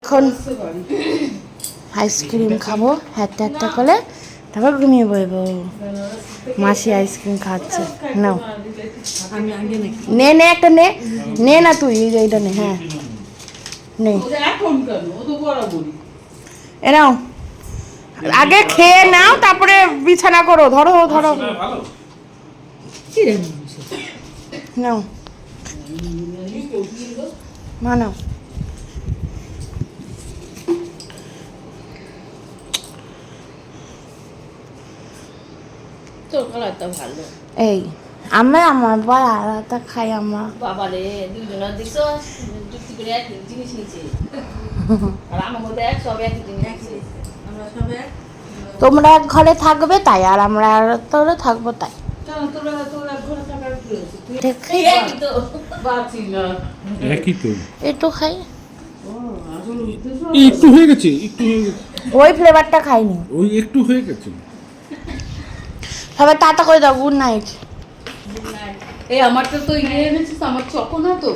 এখন আইসক্রিম খাবো একটা একটা করে, তারপর ঘুমিয়ে পড়বো। মাসি আইসক্রিম খাচ্ছে, নাও নে নে একটা নে, নে না তুই এইটা নে, হ্যাঁ নে, এ নাও আগে খেয়ে নাও তারপরে বিছানা করো, ধরো ধরো, নাও মা নাও। তোর কালারটা ভালো। এই আমরা আমার বল আলাদা খাই আমরা। বাবারে দুজনের দেখছো যুক্তি করে এক জিনিস নিচ্ছে, আর আমার মধ্যে এক সব এক জিনিস নিচ্ছে। আমরা সব এক, তোমরা এক ঘরে থাকবে তাই, আর আমরা আর তোরা থাকবো তাই। তোরা ঘরে থাকার কি হয়েছে? তুই দেখি একই তো বাঁচি না, একই তো, একটু খাই, একটু হয়ে গেছে, একটু হয়ে গেছে, ওই ফ্লেভারটা খাইনি। ওই একটু হয়ে গেছে। সবাই টাটা করে দাও, গুড নাইট। এই আমারটা তো ইয়ে এনেছিস, আমার চকো না তো।